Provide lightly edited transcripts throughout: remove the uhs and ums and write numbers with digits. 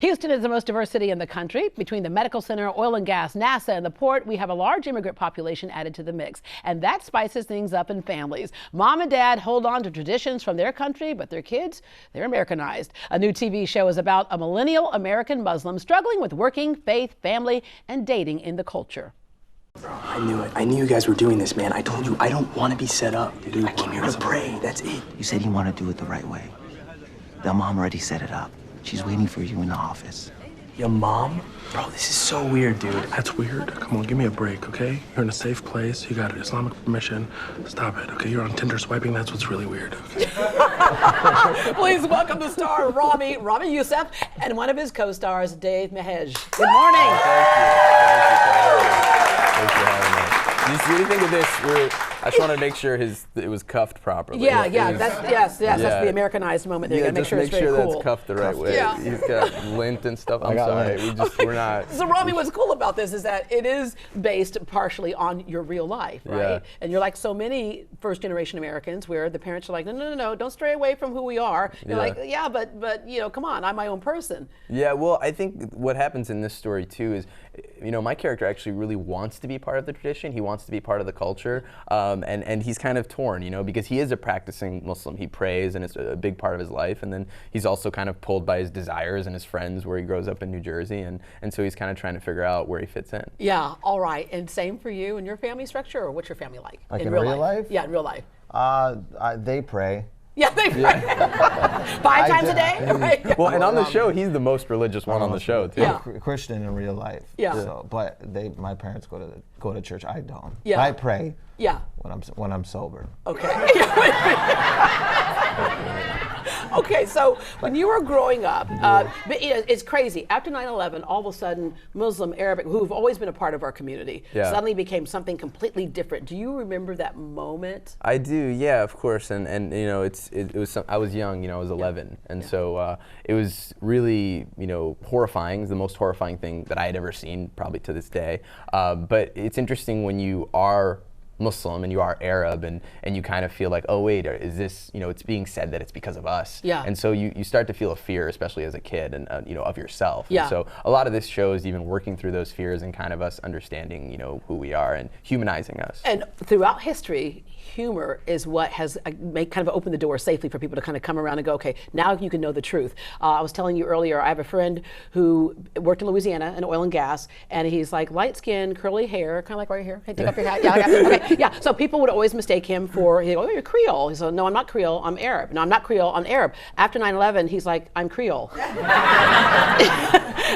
Houston is the most diverse city in the country. Between the medical center, oil and gas, NASA, and the port, we have a large immigrant population added to the mix. And that spices things up in families. Mom and dad hold on to traditions from their country, but their kids, they're Americanized. A new TV show is about a millennial American Muslim struggling with working, faith, family, and dating in the culture. Bro, I knew it. I knew you guys were doing this, man. I told you I don't want to be set up. Dude, I came here to pray. That's it. You said you want to do it the right way. The mom already set it up. She's waiting for you in the office. Your mom? Bro, this is so weird, dude. That's weird. Come on, give me a break, okay? You're in a safe place. You got Islamic permission. Stop it, okay? You're on Tinder swiping. That's what's really weird. Okay? Please welcome the star, Ramy Youssef, and one of his co-stars, Dave Merheje. Good morning. Thank you for having me. Do you think of this? I just want to make sure it was cuffed properly. That's the Americanized moment there. You gotta make sure it's very cool. That's cuffed the right way. Yeah. He's got lint and stuff. I'm sorry. We're not. So Ramy, what's cool about this is that it is based partially on your real life, right? Yeah. And you're like so many first-generation Americans where the parents are like, no, don't stray away from who we are. You're like, but come on, I'm my own person. Yeah, well, I think what happens in this story too is, my character actually really wants to be part of the tradition. He wants to be part of the culture, and he's kind of torn, because he is a practicing Muslim. He prays, and it's a big part of his life. And then he's also kind of pulled by his desires and his friends, where he grows up in New Jersey, and so he's kind of trying to figure out where he fits in. Yeah, all right. And same for you and your family structure, or what's your family like? Like in real life? Yeah, in real life. They pray. Yeah, they pray. 5 times a day? Right? Well, and on the show, he's the most religious one on the show, too. Yeah. Christian in real life. Yeah. So, but my parents go to church. I don't. Yeah. But I pray. Yeah. When I'm sober. Okay. Okay, so when you were growing up, it's crazy. After 9/11, all of a sudden, Muslim, Arabic, who've always been a part of our community, suddenly became something completely different. Do you remember that moment? I do, yeah, of course. And it was I was young, I was 11, and so it was really horrifying. It was the most horrifying thing that I had ever seen, probably to this day. But it's interesting when you are Muslim and you are Arab and you kind of feel like, oh wait, is this, it's being said that it's because of us. Yeah. And so you start to feel a fear, especially as a kid, and of yourself. Yeah. And so a lot of this show is even working through those fears and kind of us understanding, who we are and humanizing us. And throughout history, humor is what has kind of opened the door safely for people to kind of come around and go, okay, now you can know the truth. I was telling you earlier, I have a friend who worked in Louisiana in oil and gas, and he's like light skin, curly hair, kind of like right here. Hey, take off your hat. Yeah. So people would always mistake him for, he'd go, oh, you're Creole. He said, no, I'm not Creole, I'm Arab. No, I'm not Creole, I'm Arab. After 9/11, he's like, I'm Creole.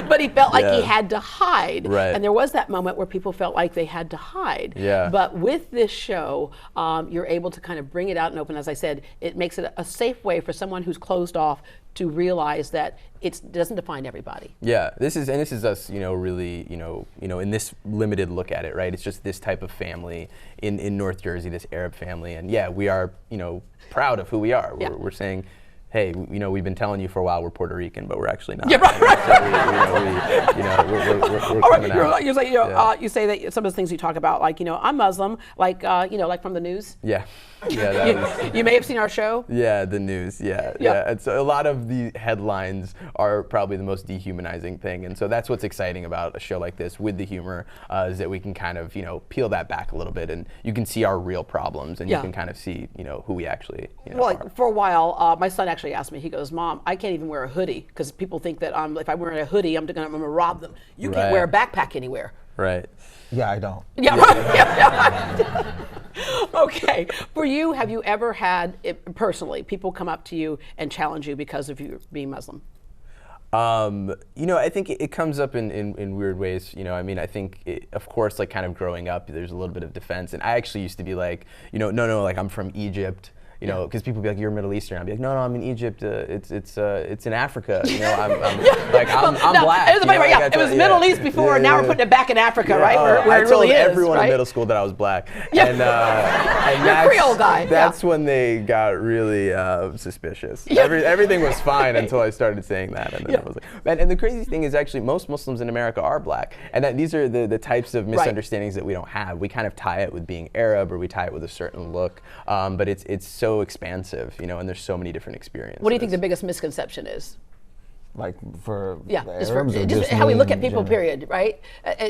But he felt like he had to hide. Right. And there was that moment where people felt like they had to hide. Yeah. But with this show, you're able to kind of bring it out and open. As I said, it makes it a safe way for someone who's closed off to realize that it doesn't define everybody. Yeah, this is us, really, in this limited look at it, right? It's just this type of family in North Jersey, this Arab family, and yeah, we are, proud of who we are. We're saying, hey, we've been telling you for a while we're Puerto Rican, but we're actually not. Yeah, right. So we're coming out. You say that some of the things you talk about, like, I'm Muslim, like from the news. Yeah. Yeah, you may have seen our show. Yeah, the news. Yeah. And so a lot of the headlines are probably the most dehumanizing thing, and so that's what's exciting about a show like this with the humor, is that we can kind of peel that back a little bit, and you can see our real problems, and you can kind of see who we actually well, are. like, for a while, my son actually asked me. He goes, "Mom, I can't even wear a hoodie because people think that if I'm wearing a hoodie, I'm gonna rob them. You can't wear a backpack anywhere." Right. Yeah, I don't. Yeah. Right. Okay. For you, have you ever had personally people come up to you and challenge you because of you being Muslim? I think it comes up in weird ways. I think, of course, like kind of growing up, there's a little bit of defense. And I actually used to be like, no, like I'm from Egypt. Because people be like, you're Middle Eastern. I'd be like, no, I'm in Egypt. It's in Africa. I'm black. It was Middle East before. Now we're putting it back in Africa, right? Where it really is. I told everyone right? in middle school that I was black. Yeah. And you're a Creole guy. That's when they got really suspicious. Yeah. Everything was fine until I started saying that, and then I was like, and the crazy thing is actually most Muslims in America are black, and that these are the types of misunderstandings that we don't have. We kind of tie it with being Arab, or we tie it with a certain look, but it's so expansive, and there's so many different experiences. What do you think the biggest misconception is? Like for Yeah, the just, Arabs or just just how we me look in at people, general? period, right?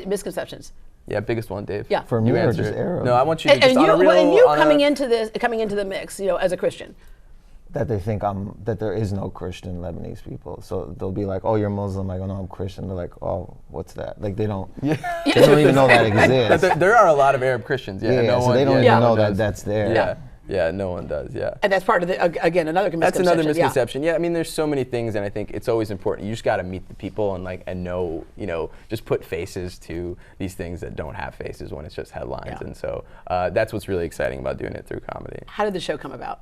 Misconceptions. Yeah, biggest one, Dave. Yeah. For me You or answer just it. Arabs? No, I want you to And, just and on you, a real, and you on coming a, into the mix, as a Christian. That they think that there is no Christian Lebanese people. So they'll be like, oh, you're Muslim. I go, no, I'm Christian. They're like, oh, what's that? Like they don't even know that exists. there are a lot of Arab Christians. Yeah, no so one, they don't yeah, even no know one that does. that's there. Yeah. Yeah, no one does, yeah. And that's part of again, another misconception. That's another misconception. Yeah, I mean, there's so many things, and I think it's always important. You just got to meet the people and know, just put faces to these things that don't have faces when it's just headlines. Yeah. And so that's what's really exciting about doing it through comedy. How did the show come about?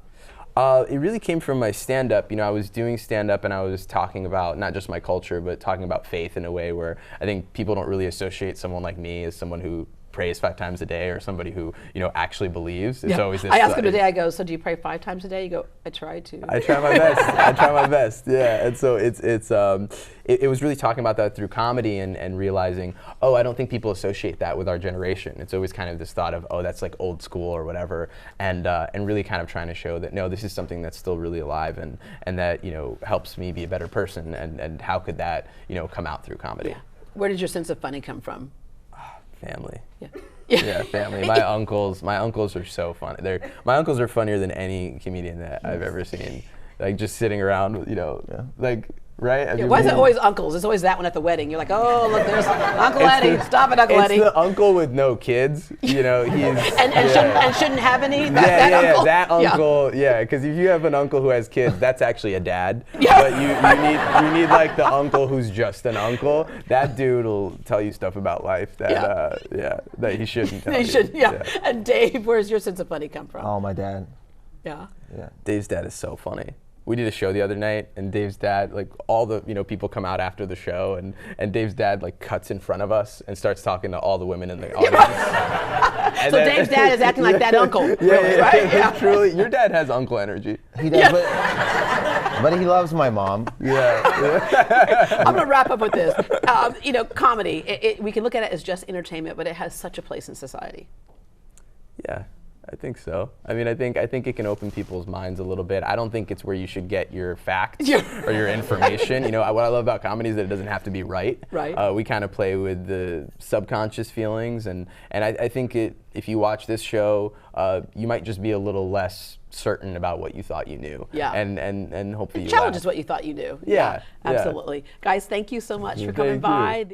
It really came from my stand-up. I was doing stand-up and I was talking about not just my culture, but talking about faith in a way where I think people don't really associate someone like me as someone who prays 5 times a day or somebody who actually believes. It's always this. I ask him today. I go, so do you pray 5 times a day? You go, I try to. I try my best. I try my best. Yeah, and so it was really talking about that through comedy and realizing, oh, I don't think people associate that with our generation. It's always kind of this thought of, oh, that's like old school or whatever, and really kind of trying to show that no, this is something that's still really alive and that helps me be a better person, and how could that come out through comedy? Yeah. Where did your sense of funny come from? Family. Yeah. Yeah, family. My uncles are so funny. My uncles are funnier than any comedian that I've ever seen. Like just sitting around, like right. Yeah, why is it always uncles? It's always that one at the wedding. You're like, oh, look, there's Uncle Eddie. Stop it, Uncle Eddie. It's the uncle with no kids. He's and shouldn't have any. That uncle. That uncle. Yeah, because if you have an uncle who has kids, that's actually a dad. Yeah. But you need like the uncle who's just an uncle. That dude will tell you stuff about life that that he shouldn't tell you. He should. Yeah. And Dave, where's your sense of funny come from? Oh, my dad. Yeah. Yeah. Dave's dad is so funny. We did a show the other night, and Dave's dad, like all the people come out after the show, and Dave's dad like cuts in front of us and starts talking to all so Dave's dad is acting like that uncle. Really, right? Yeah. Truly, your dad has uncle energy. He does, but he loves my mom. Yeah. I'm gonna wrap up with this. Comedy. We can look at it as just entertainment, but it has such a place in society. Yeah. I think so. I mean, I think it can open people's minds a little bit. I don't think it's where you should get your facts or your information. What I love about comedy is that it doesn't have to be right. Right. We kind of play with the subconscious feelings, and I think if you watch this show, you might just be a little less certain about what you thought you knew. Yeah. And hopefully it challenges what you thought you knew. Yeah. Absolutely. Guys, thank you so much for coming Thank you. by.